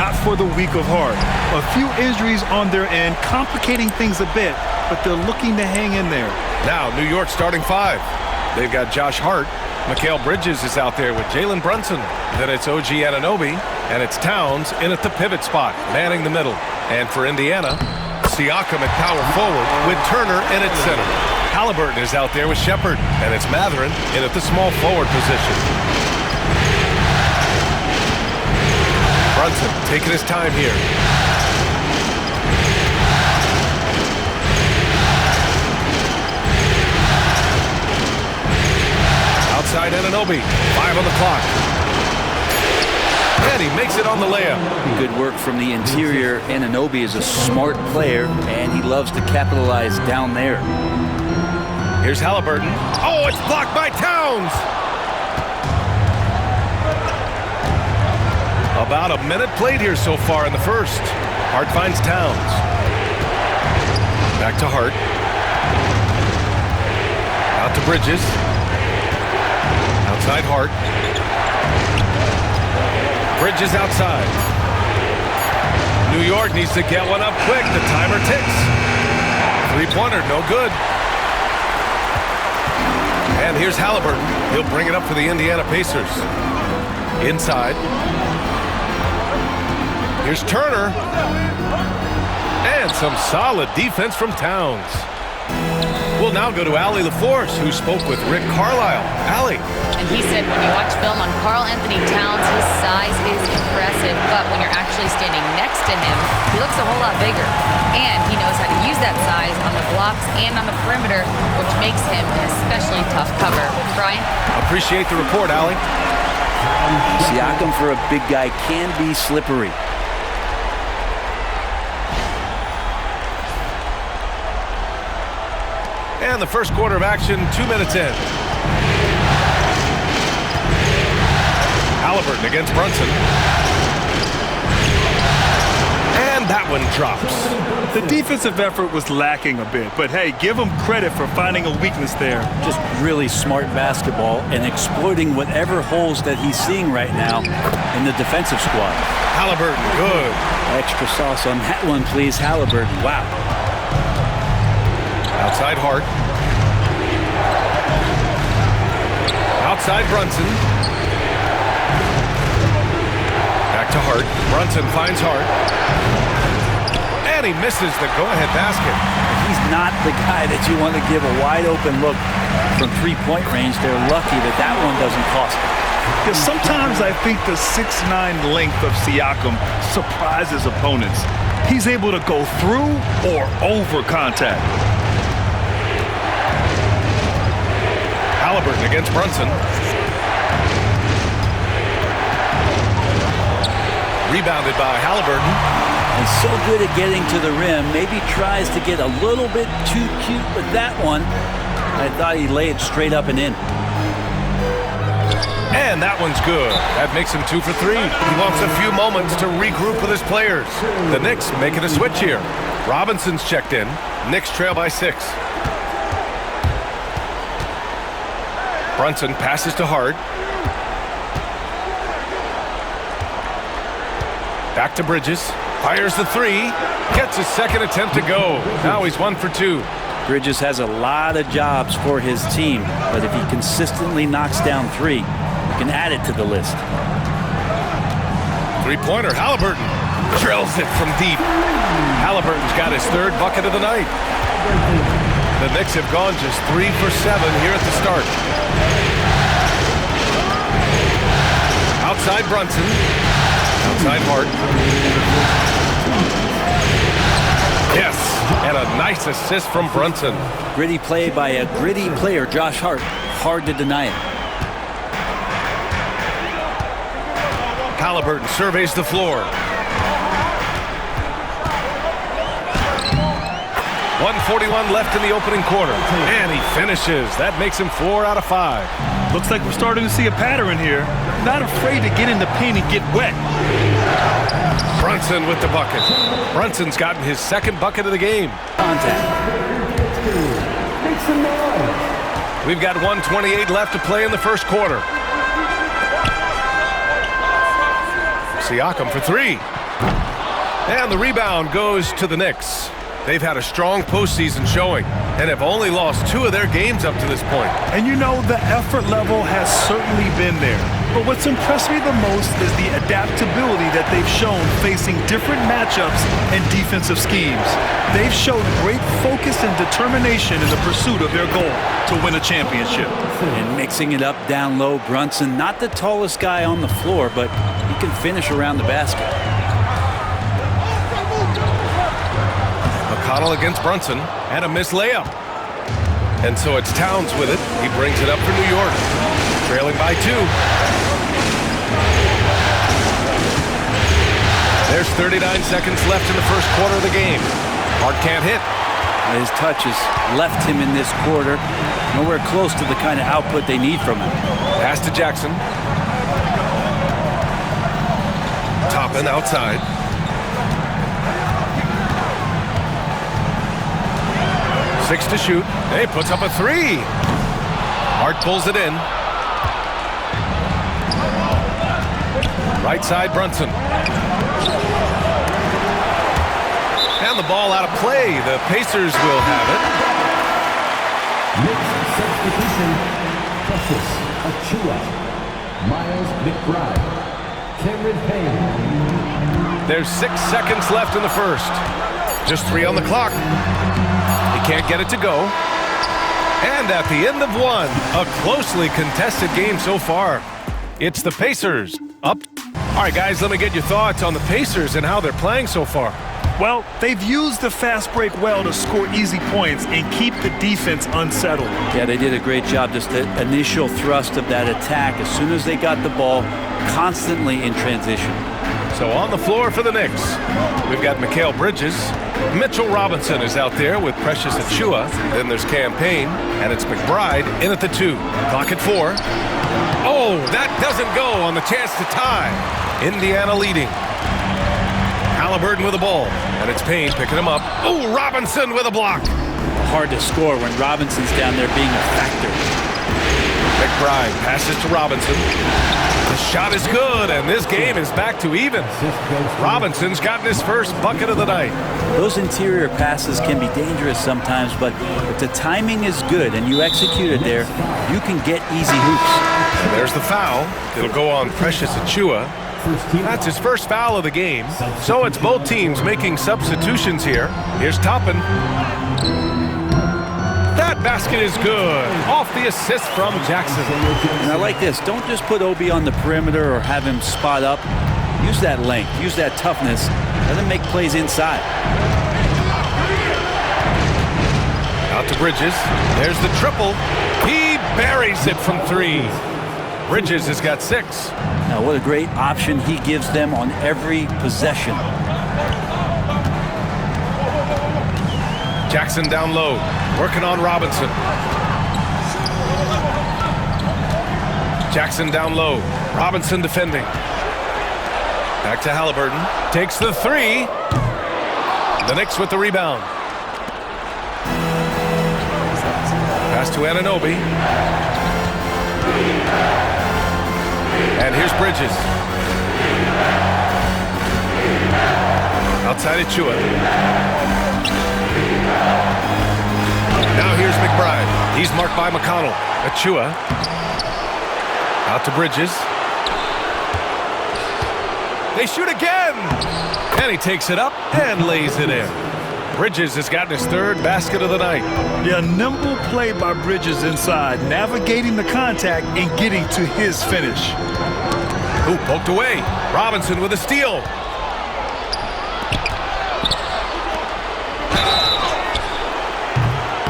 not for the weak of heart. A few injuries on their end, complicating things a bit, but they're looking to hang in there. Now, New York starting five. They've got Josh Hart. Mikal Bridges is out there with Jalen Brunson. Then it's OG Anunoby, and it's Towns in at the pivot spot, manning the middle. And for Indiana, Siakam at power forward with Turner in at center. Halliburton is out there with Shepherd, and it's Mathurin in at the small forward position. Brunson taking his time here. Outside Anunoby, 5 on the clock. And he makes it on the layup. Good work from the interior. Anunoby is a smart player, and he loves to capitalize down there. Here's Halliburton. Oh, it's blocked by Towns. About a minute played here so far in the first. Hart finds Towns. Back to Hart. Out to Bridges. Outside Hart. Bridges outside. New York needs to get one up quick. The timer ticks. Three-pointer, no good. And here's Halliburton. He'll bring it up for the Indiana Pacers. Inside. Here's Turner. And some solid defense from Towns. We'll now go to Allie LaForce, who spoke with Rick Carlisle. Allie. And he said when you watch film on Karl Anthony Towns, his size is impressive, but when you're actually standing next to him, he looks a whole lot bigger. And he knows how to use that size on the blocks and on the perimeter, which makes him an especially tough cover. Brian? Appreciate the report, Allie. Siakam for a big guy can be slippery. And the first quarter of action, 2 minutes in. Halliburton against Brunson. And that one drops. The defensive effort was lacking a bit, but hey, give him credit for finding a weakness there. Just really smart basketball and exploiting whatever holes that he's seeing right now in the defensive squad. Halliburton, good. Extra sauce on that one, please, Halliburton. Wow. Outside Hart. Outside Brunson. Back to Hart. Brunson finds Hart. And he misses the go-ahead basket. He's not the guy that you want to give a wide-open look from three-point range. They're lucky that that one doesn't cost them. Because sometimes I think the 6'9" length of Siakam surprises opponents. He's able to go through or over contact. Halliburton against Brunson. Rebounded by Halliburton. He's so good at getting to the rim. Maybe tries to get a little bit too cute with that one. I thought he laid it straight up and in. And that one's good. That makes him 2 for 3. He wants a few moments to regroup with his players. The Knicks making a switch here. Robinson's checked in. Knicks trail by 6. Brunson passes to Hart. Back to Bridges. Fires the 3. Gets his second attempt to go. Now he's 1 for 2. Bridges has a lot of jobs for his team, but if he consistently knocks down 3, you can add it to the list. Three-pointer, Halliburton. Drills it from deep. Halliburton's got his 3rd bucket of the night. The Knicks have gone just 3 for 7 here at the start. Outside Brunson. Outside Hart. Yes, and a nice assist from Brunson. Gritty play by a gritty player, Josh Hart. Hard to deny it. Halliburton surveys the floor. 1:41 left in the opening quarter. And he finishes. That makes him 4 out of 5. Looks like we're starting to see a pattern here. Not afraid to get in the paint and get wet. Brunson with the bucket. Brunson's gotten his 2nd bucket of the game. Contact. We've got 1:28 left to play in the first quarter. Siakam for 3. And the rebound goes to the Knicks. They've had a strong postseason showing and have only lost 2 of their games up to this point. And you know, the effort level has certainly been there. But what's impressed me the most is the adaptability that they've shown facing different matchups and defensive schemes. They've showed great focus and determination in the pursuit of their goal to win a championship. And mixing it up down low, Brunson, not the tallest guy on the floor, but he can finish around the basket. McConnell against Brunson, and a missed layup. And so it's Towns with it. He brings it up for New York, trailing by 2. There's 39 seconds left in the first quarter of the game. Hart can't hit. His touches left him in this quarter. Nowhere close to the kind of output they need from him. Pass to Jackson. Toppin outside. Six to shoot. He puts up a 3. Hart pulls it in. Right side, Brunson. And the ball out of play. The Pacers will have it. Knicks substitution. Precious Achiuwa. Miles McBride. Cameron Payne. There's 6 seconds left in the first. Just 3 on the clock. He can't get it to go. And at the end of 1, a closely contested game so far. It's the Pacers up. All right, guys, let me get your thoughts on the Pacers and how they're playing so far. Well, they've used the fast break well to score easy points and keep the defense unsettled. Yeah, they did a great job. Just the initial thrust of that attack, as soon as they got the ball, constantly in transition. So on the floor for the Knicks, we've got Mikal Bridges. Mitchell Robinson is out there with Precious Achiuwa. Then there's Cam Payne, and it's McBride in at the 2. Clock at 4. Oh, that doesn't go on the chance to tie. Indiana leading. Halliburton with the ball, and it's Payne picking him up. Oh, Robinson with a block. Hard to score when Robinson's down there being a factor. McBride passes to Robinson. The shot is good, and this game is back to even. Robinson's gotten his first bucket of the night. Those interior passes can be dangerous sometimes, but if the timing is good and you execute it there, you can get easy hoops. And there's the foul. It'll go on Precious Achiuwa. That's his first foul of the game. So it's both teams making substitutions here. Here's Toppin. That basket is good. Off the assist from Jackson. And I like this. Don't just put Obi on the perimeter or have him spot up. Use that length. Use that toughness. Let him make plays inside. Out to Bridges. There's the triple. He buries it from 3. Bridges has got 6. Now, what a great option he gives them on every possession. Jackson down low, working on Robinson. Jackson down low. Robinson defending. Back to Halliburton. Takes the 3. The Knicks with the rebound. Pass to Anunoby. And here's Bridges. Outside Achiuwa. Now here's McBride. He's marked by McConnell. Achiuwa. Out to Bridges. They shoot again! And he takes it up and lays it in. Bridges has gotten his 3rd basket of the night. Yeah, nimble play by Bridges inside, navigating the contact and getting to his finish. Ooh, poked away. Robinson with a steal.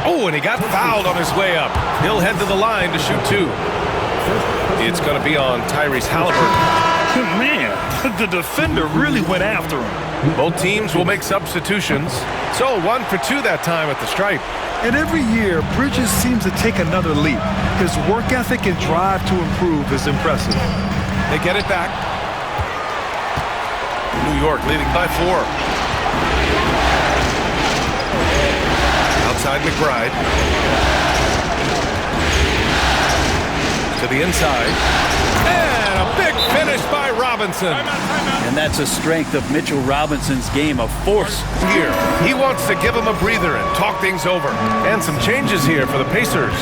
Oh, and he got fouled on his way up. He'll head to the line to shoot 2. It's going to be on Tyrese Halliburton. Man, the defender really went after him. Both teams will make substitutions. So 1 for 2 that time at the stripe. And every year, Bridges seems to take another leap. His work ethic and drive to improve is impressive. They get it back. New York leading by 4. Outside McBride. To the inside. And a Big finish by Robinson. And that's a strength of Mitchell Robinson's game, of force. Here, he wants to give him a breather and talk things over. And some changes here for the Pacers.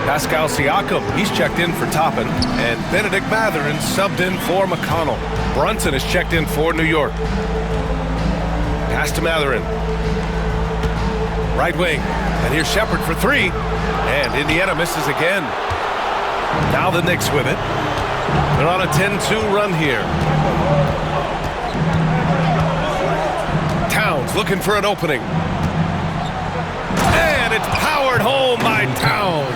Pascal Siakam, he's checked in for Toppin. And Benedict Mathurin subbed in for McConnell. Brunson is checked in for New York. Pass to Mathurin. Right wing. And here's Shepherd for three. And Indiana misses again. Now the Knicks with it. They're on a 10-2 run here. Towns looking for an opening. And it's powered home by Towns.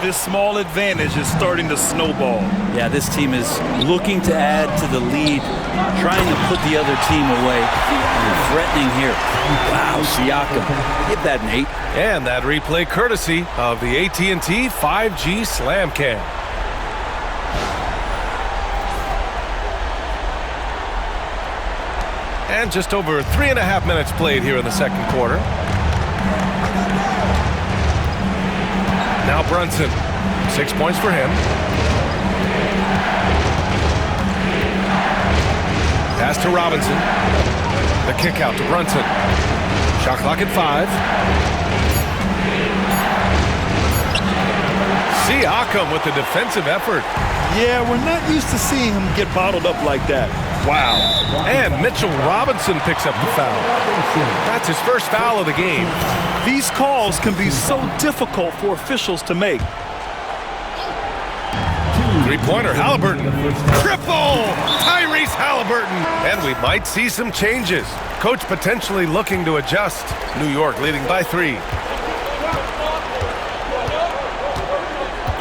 This small advantage is starting to snowball. Yeah, this team is looking to add to the lead, trying to put the other team away, and threatening here. Wow, Siakam, give that an 8. And that replay courtesy of the AT&T 5G Slam Cam. And just over 3.5 minutes played here in the second quarter. Now Brunson, 6 points for him. Pass to Robinson. The kick out to Brunson. Shot clock at 5. Siakam with the defensive effort. Yeah, we're not used to seeing him get bottled up like that. Wow. And Mitchell Robinson picks up the foul. That's his first foul of the game. These calls can be so difficult for officials to make. Three-pointer, Halliburton. Triple! Tyrese Halliburton. And we might see some changes. Coach potentially looking to adjust. New York leading by 3.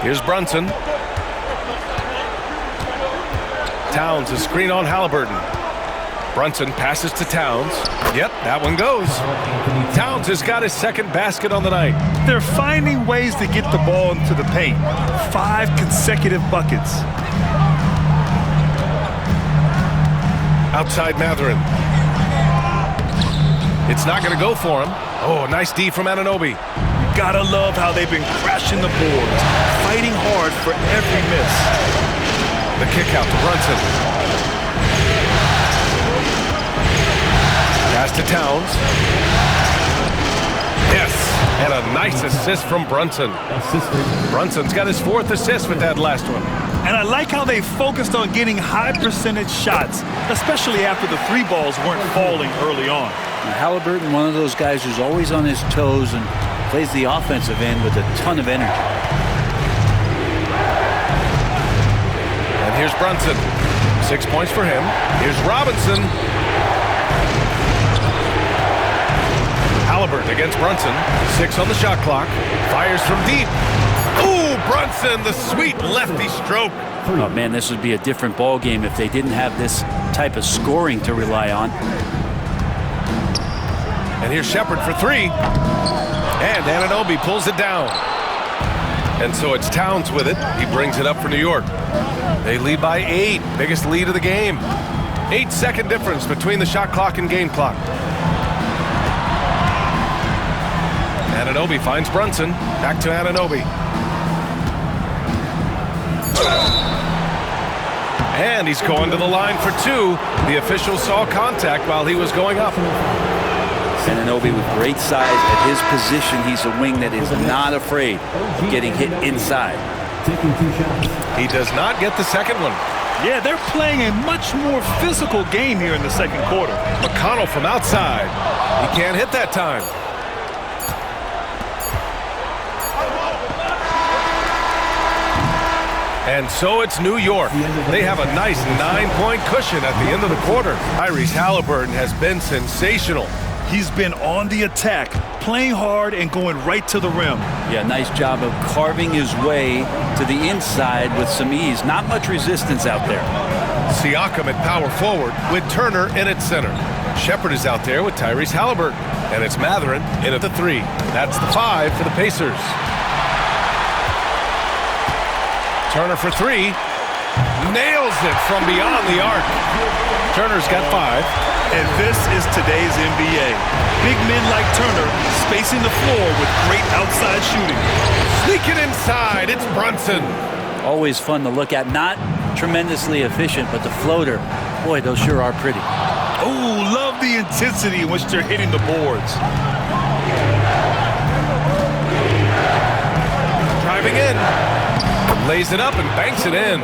Here's Brunson. Towns, a screen on Halliburton. Brunson passes to Towns. Yep, that one goes. Towns has got his second basket on the night. They're finding ways to get the ball into the paint. 5 consecutive buckets. Outside Mathurin. It's not going to go for him. Oh, nice D from Anunoby. Gotta love how they've been crashing the boards, fighting hard for every miss. The kick out to Brunson. Pass to Towns. Yes, and a nice assist from Brunson. Brunson's got his 4th assist with that last one. And I like how they focused on getting high percentage shots, especially after the 3 balls weren't falling early on. Now, Halliburton, one of those guys who's always on his toes and plays the offensive end with a ton of energy. And here's Brunson. 6 points for him. Here's Robinson. Halliburton against Brunson. 6 on the shot clock. Fires from deep. Ooh, Brunson, the sweet lefty stroke. Oh, man, this would be a different ball game if they didn't have this type of scoring to rely on. And here's Shepherd for 3. And Anunoby pulls it down. And so it's Towns with it. He brings it up for New York. They lead by 8. Biggest lead of the game. 8-second difference between the shot clock and game clock. Anunoby finds Brunson. Back to Anunoby. And he's going to the line for 2. The official saw contact while he was going up. Anunoby with great size at his position. He's a wing that is not afraid of getting hit inside. He does not get the second one. Yeah, they're playing a much more physical game here in the second quarter. McConnell from outside. He can't hit that time. And so it's New York. They have a nice 9-point cushion at the end of the quarter. Tyrese Halliburton has been sensational. He's been on the attack, playing hard and going right to the rim. Yeah, nice job of carving his way to the inside with some ease. Not much resistance out there. Siakam at power forward with Turner in at center. Shepherd is out there with Tyrese Halliburton. And it's Mathurin in at the 3. That's the 5 for the Pacers. Turner for 3. Nails it from beyond the arc. Turner's got 5. And this is today's NBA. Big men like Turner spacing the floor with great outside shooting. Sneaking inside, it's Brunson. Always fun to look at. Not tremendously efficient, but the floater, boy, those sure are pretty. Oh, love the intensity in which they're hitting the boards. Driving in. Lays it up and banks it in.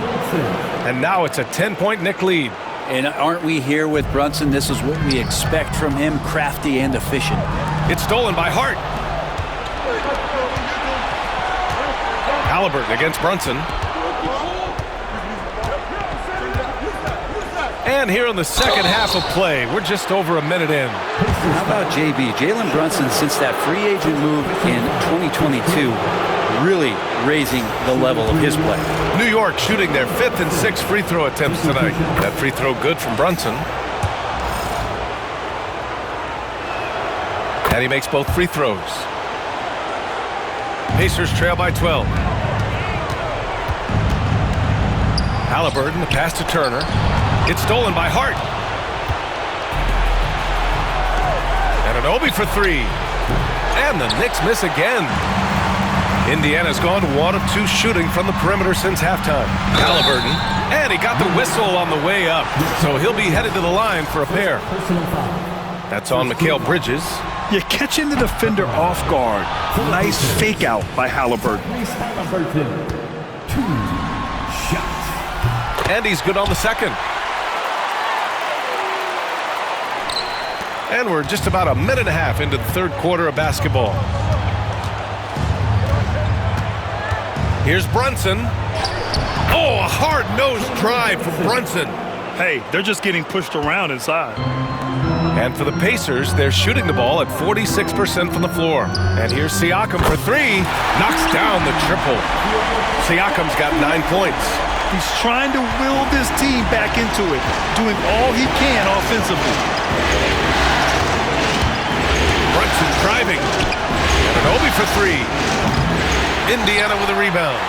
And now it's a 10-point Knick lead. And aren't we here with Brunson? This is what we expect from him, crafty and efficient. It's stolen by Hart. Halliburton against Brunson. And here in the second half of play, we're just over a minute in. How about JB? Jalen Brunson, since that free agent move in 2022, really raising the level of his play. New York shooting their 5th and 6th free throw attempts tonight. That free throw good from Brunson. And he makes both free throws. Pacers trail by 12. Halliburton, the pass to Turner. It's stolen by Hart. And an Obi for 3. And the Knicks miss again. Indiana's gone 1 of 2 shooting from the perimeter since halftime. Halliburton, and he got the whistle on the way up, so he'll be headed to the line for a pair. That's on Mikal Bridges. You're catching the defender off guard. Nice fake out by Halliburton. 2 shots. And he's good on the second. And we're just about a minute and a half into the third quarter of basketball. Here's Brunson. Oh, a hard-nosed drive from Brunson. Hey, they're just getting pushed around inside. And for the Pacers, they're shooting the ball at 46% from the floor. And here's Siakam for 3. Knocks down the triple. Siakam's got 9 points. He's trying to will this team back into it, doing all he can offensively. Brunson driving. And an Obi for 3. Indiana with a rebound.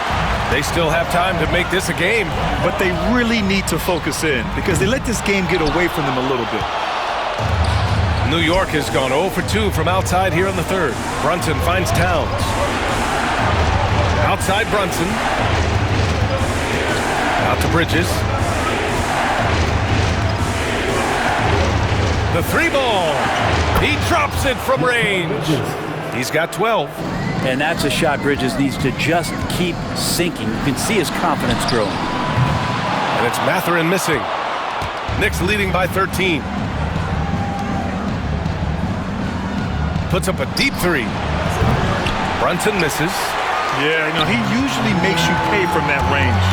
They still have time to make this a game. But they really need to focus in because they let this game get away from them a little bit. New York has gone 0 for 2 from outside here in the third. Brunson finds Towns. Outside Brunson. Out to Bridges. The 3-ball. He drops it from range. He's got 12. And that's a shot Bridges needs to just keep sinking. You can see his confidence growing. And it's Mathurin missing. Knicks leading by 13. Puts up a deep 3. Brunson misses. Yeah, you know, he usually makes you pay from that range.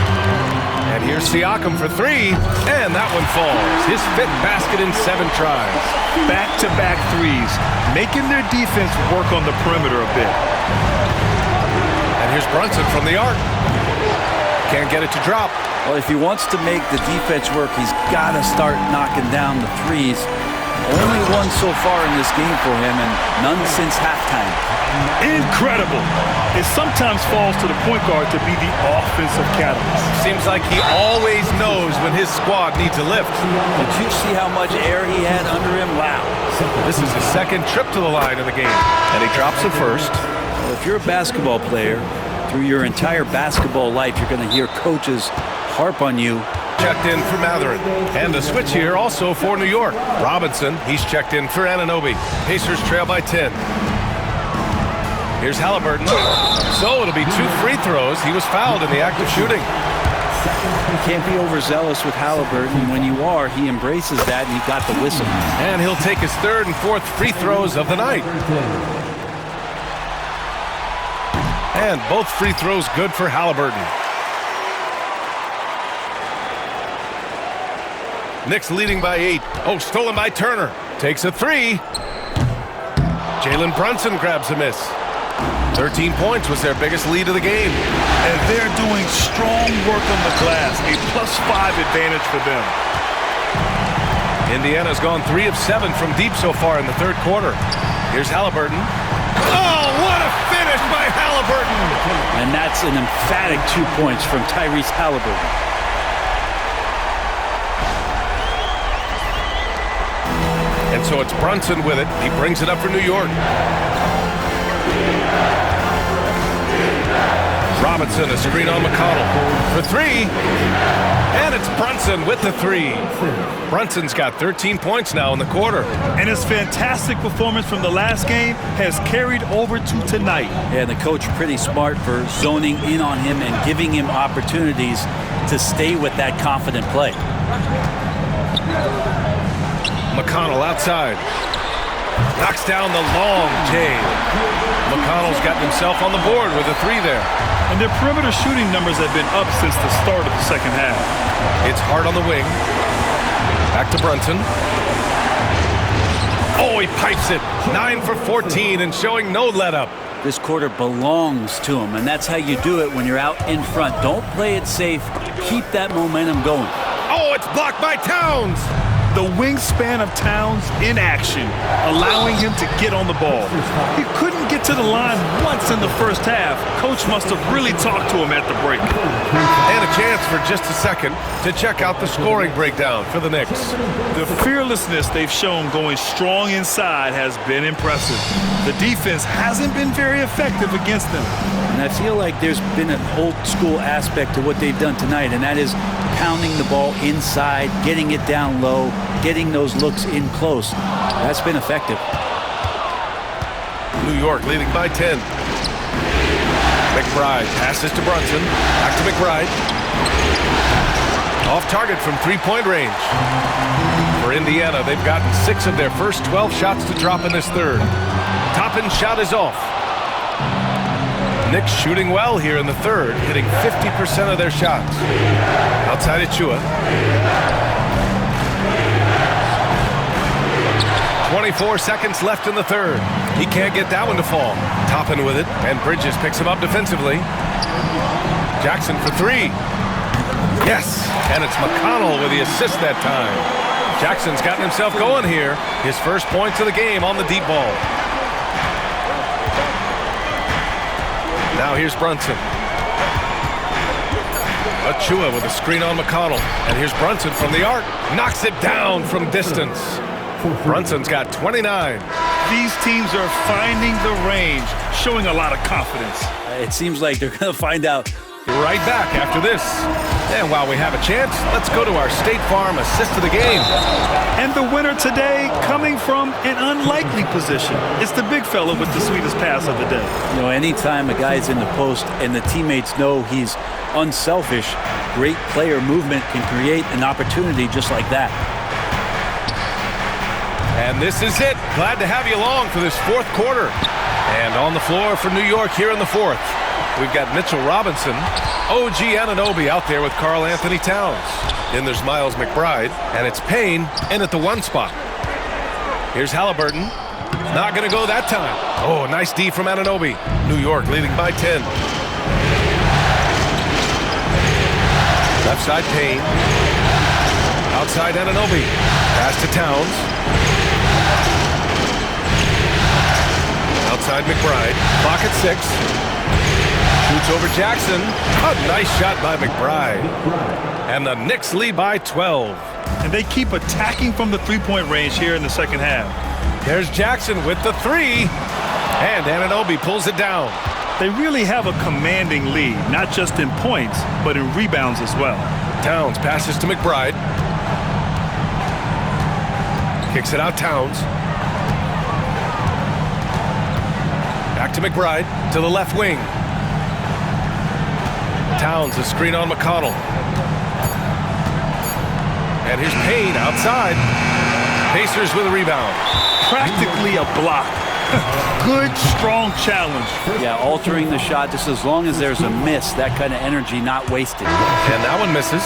And here's Siakam for 3. And that one falls. His 5th basket in 7 tries. Back-to-back threes, making their defense work on the perimeter a bit. And here's Brunson from the arc. Can't get it to drop. Well, if he wants to make the defense work, he's got to start knocking down the threes. Only one so far in this game for him, and none since halftime. Incredible. It sometimes falls to the point guard to be the offensive catalyst. Seems like he always knows when his squad needs a lift. Did you see how much air he had under him? Wow. This is his second trip to the line in the game, and he drops it first. Well, if you're a basketball player, through your entire basketball life, you're going to hear coaches harp on you. Checked in for Mathurin. And a switch here also for New York. Robinson, he's checked in for Anunoby. Pacers trail by 10. Here's Halliburton. So it'll be 2 free throws. He was fouled in the act of shooting. You can't be overzealous with Halliburton. When you are, he embraces that, and he got the whistle. And he'll take his 3rd and 4th free throws of the night. And both free throws good for Halliburton. Knicks leading by 8. Oh, stolen by Turner. Takes a 3. Jalen Brunson grabs a miss. 13 points was their biggest lead of the game. And they're doing strong work on the glass. A +5 advantage for them. Indiana's gone 3 of 7 from deep so far in the third quarter. Here's Halliburton. Oh, what a finish by Halliburton! And that's an emphatic 2 points from Tyrese Halliburton. And so it's Brunson with it. He brings it up for New York. Robinson, a screen on McConnell for three. And it's Brunson with the three. Brunson's got 13 points now in the quarter. And his fantastic performance from the last game has carried over to tonight. Yeah, the coach pretty smart for zoning in on him and giving him opportunities to stay with that confident play. McConnell outside. Knocks down the long J. McConnell's gotten himself on the board with a three there. And their perimeter shooting numbers have been up since the start of the second half. It's Hart on the wing. Back to Brunson. Oh, he pipes it. 9 for 14 and showing no let-up. This quarter belongs to him, and that's how you do it when you're out in front. Don't play it safe. Keep that momentum going. Oh, it's blocked by Towns. The wingspan of Towns in action, allowing him to get on the ball. He couldn't get to the line once in the first half. Coach must have really talked to him at the break. And a chance for just a second to check out the scoring breakdown for the Knicks. The fearlessness they've shown going strong inside has been impressive. The defense hasn't been very effective against them. And I feel like there's been an old school aspect to what they've done tonight, and that is pounding the ball inside, getting it down low, getting those looks in close. That's been effective. New York leading by 10. McBride passes to Brunson. Back to McBride. Off target from three-point range. For Indiana, they've gotten 6 of their first 12 shots to drop in this third. Toppin's shot is off. Knicks shooting well here in the third, hitting 50% of their shots. Outside Achua. 24 seconds left in the third. He can't get that one to fall. Toppin with it, and Bridges picks him up defensively. Jackson for three. Yes, and it's McConnell with the assist that time. Jackson's gotten himself going here. His first points of the game on the deep ball. Now here's Brunson. Achua with a screen on McConnell. And here's Brunson from the arc. Knocks it down from distance. Brunson's got 29. These teams are finding the range, showing a lot of confidence. It seems like they're going to find out. Right back after this. And while we have a chance, let's go to our State Farm assist of the game. And the winner today coming from an unlikely position. It's the big fella with the sweetest pass of the day. You know, anytime a guy's in the post and the teammates know he's unselfish, great player movement can create an opportunity just like that. And this is it. Glad to have you along for this fourth quarter. And on the floor for New York here in the fourth, we've got Mitchell Robinson, OG Anunoby out there with Karl Anthony Towns. Then there's Miles McBride, and it's Payne in at the 1 spot. Here's Halliburton. Not going to go that time. Oh, nice D from Anunoby. New York leading by 10. Left side Payne. Outside Anunoby. Pass to Towns. Outside McBride. Clock at 6. Shoots over Jackson. A nice shot by McBride. And the Knicks lead by 12. And they keep attacking from the three-point range here in the second half. There's Jackson with the three. And Anunoby pulls it down. They really have a commanding lead, not just in points, but in rebounds as well. Towns passes to McBride. Kicks it out Towns. Back to McBride to the left wing. Towns, a screen on McConnell. And here's Payne outside. Pacers with a rebound. Practically a block. Good, strong challenge. Yeah, altering the shot just as long as there's a miss, that kind of energy not wasted. And that one misses.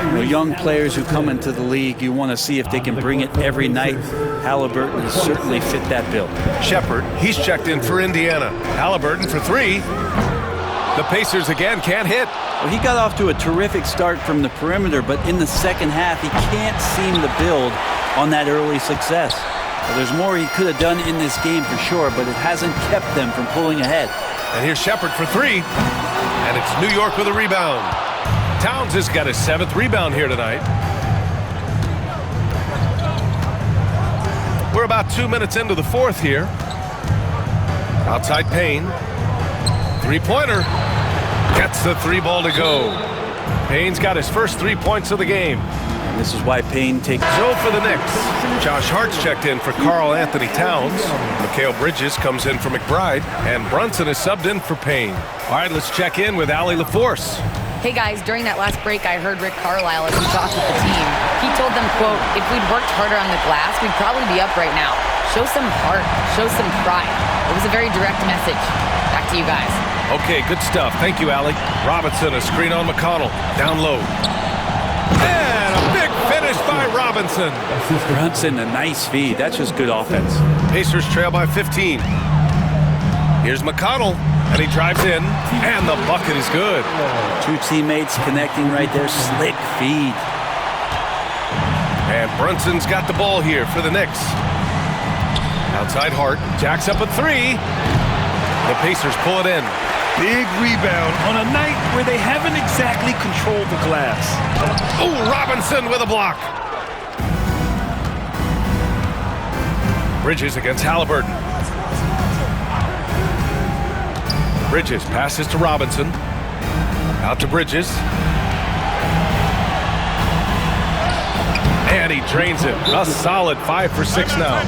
You know, young players who come into the league, you want to see if they can bring it every night. Halliburton has certainly fit that bill. Shepard, he's checked in for Indiana. Halliburton for three. The Pacers again can't hit. Well, he got off to a terrific start from the perimeter, but in the second half, he can't seem to build on that early success. Well, there's more he could have done in this game for sure, but it hasn't kept them from pulling ahead. And here's Shepard for three. And it's New York with a rebound. Towns has got his 7th rebound here tonight. We're about 2 minutes into the fourth here. Outside Payne. Three-pointer. Gets the 3 ball to go. Payne's got his first 3 points of the game. And this is why Payne takes... So for the Knicks, Josh Hart's checked in for Karl Anthony Towns. Mikal Bridges comes in for McBride. And Brunson is subbed in for Payne. All right, let's check in with Allie LaForce. Hey guys, during that last break, I heard Rick Carlisle as he talked with the team. He told them, quote, if we'd worked harder on the glass, we'd probably be up right now. Show some heart, show some pride. It was a very direct message. Back to you guys. Okay, good stuff. Thank you, Allie. Robinson, a screen on McConnell. Down low. And a big finish by Robinson. Brunson, a nice feed. That's just good offense. Pacers trail by 15. Here's McConnell, and he drives in, and the bucket is good. 2 teammates connecting right there. Slick feed. And Brunson's got the ball here for the Knicks. Outside Hart, jacks up a 3. The Pacers pull it in. Big rebound on a night where they haven't exactly controlled the glass. Oh, Robinson with a block. Bridges against Halliburton. Bridges passes to Robinson. Out to Bridges. And he drains it. A solid 5 for 6 now.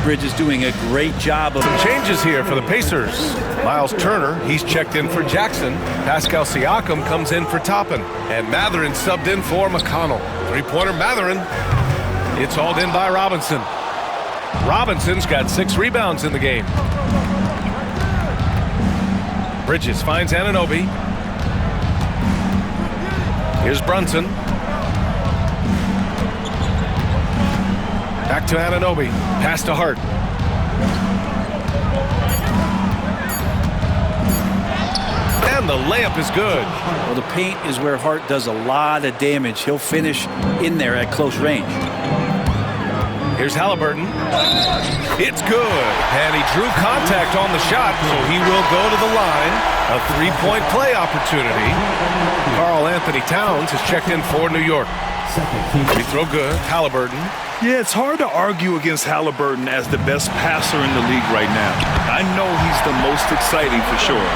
Bridges doing a great job of... Changes here for the Pacers. Miles Turner, he's checked in for Jackson. Pascal Siakam comes in for Toppin. And Mathurin subbed in for McConnell. 3-pointer Mathurin. It's hauled in by Robinson. Robinson's got 6 rebounds in the game. Bridges finds Anunoby. Here's Brunson. Back to Anunoby. Pass to Hart. And the layup is good. Well, the paint is where Hart does a lot of damage. He'll finish in there at close range. Here's Halliburton. It's good. And he drew contact on the shot, so he will go to the line. A 3-point play opportunity. Karl Anthony Towns has checked in for New York. Free throw good. Halliburton. Yeah, it's hard to argue against Halliburton as the best passer in the league right now. I know he's the most exciting for sure.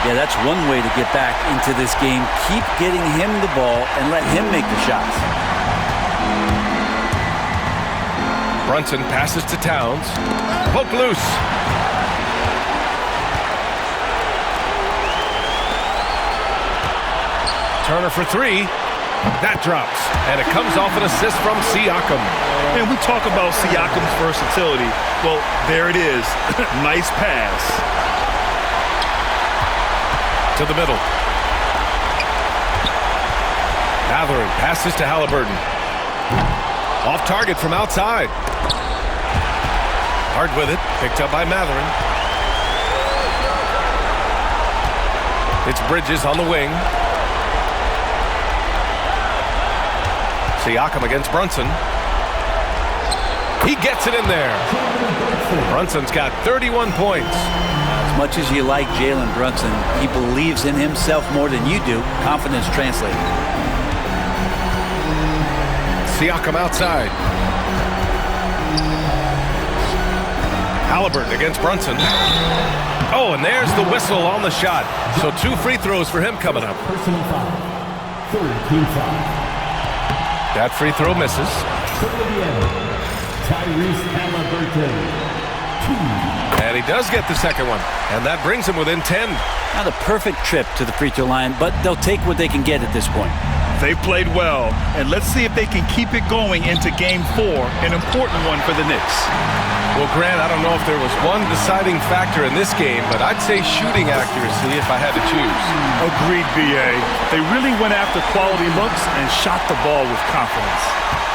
Yeah, that's one way to get back into this game. Keep getting him the ball and let him make the shots. Brunson passes to Towns. Poke loose. Turner for 3. That drops, and it comes off an assist from Siakam. And we talk about Siakam's versatility. Well, there it is. Nice pass. To the middle. Mathurin passes to Halliburton. Off target from outside. Hard with it, picked up by Mathurin. It's Bridges on the wing. Siakam against Brunson. He gets it in there. Brunson's got 31 points. As much as you like Jalen Brunson, he believes in himself more than you do. Confidence translated. Siakam outside. Halliburton against Brunson. Oh, and there's the whistle on the shot. So 2 free throws for him coming up. Personal foul. Third team foul. That free throw misses. Tyrese Halliburton. 2. And he does get the second one. And that brings him within 10. Not a perfect trip to the free throw line, but they'll take what they can get at this point. They played well, and let's see if they can keep it going into Game 4, an important one for the Knicks. Well, Grant, I don't know if there was one deciding factor in this game, but I'd say shooting accuracy if I had to choose. Agreed, B.A. They really went after quality looks and shot the ball with confidence.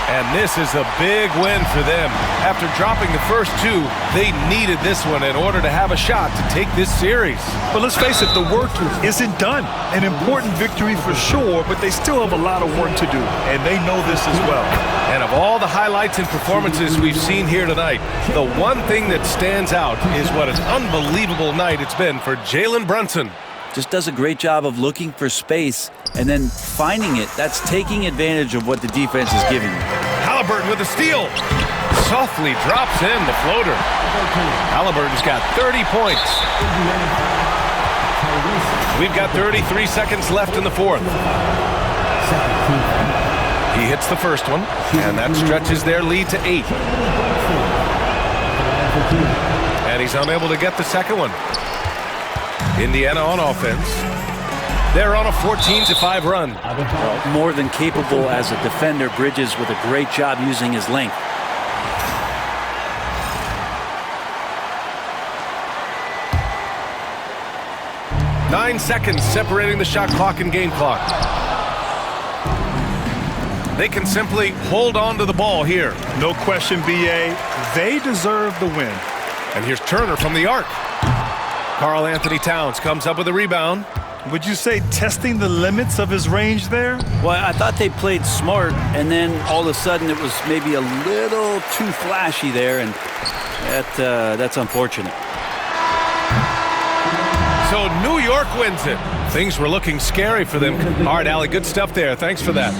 And this is a big win for them. After dropping the first 2, they needed this one in order to have a shot to take this series. But let's face it, the work isn't done. An important victory for sure, but they still have a lot of work to do, and they know this as well. And of all the highlights and performances we've seen here tonight, the one thing that stands out is what an unbelievable night it's been for Jalen Brunson. Just does a great job of looking for space and then finding it. That's taking advantage of what the defense is giving you. Halliburton with a steal. Softly drops in the floater. Halliburton's got 30 points. We've got 33 seconds left in the fourth. He hits the first one, and that stretches their lead to 8. And he's unable to get the second one. Indiana on offense. They're on a 14-5 run. More than capable as a defender. Bridges with a great job using his length. Nine seconds separating the shot clock and game clock. They can simply hold on to the ball here. No question, B.A. They deserve the win. And here's Turner from the arc. Karl Anthony Towns comes up with a rebound. Would you say testing the limits of his range there? Well, I thought they played smart, and then all of a sudden it was maybe a little too flashy there, and that's unfortunate. So New York wins it. Things were looking scary for them. All right, Allie, good stuff there. Thanks for that.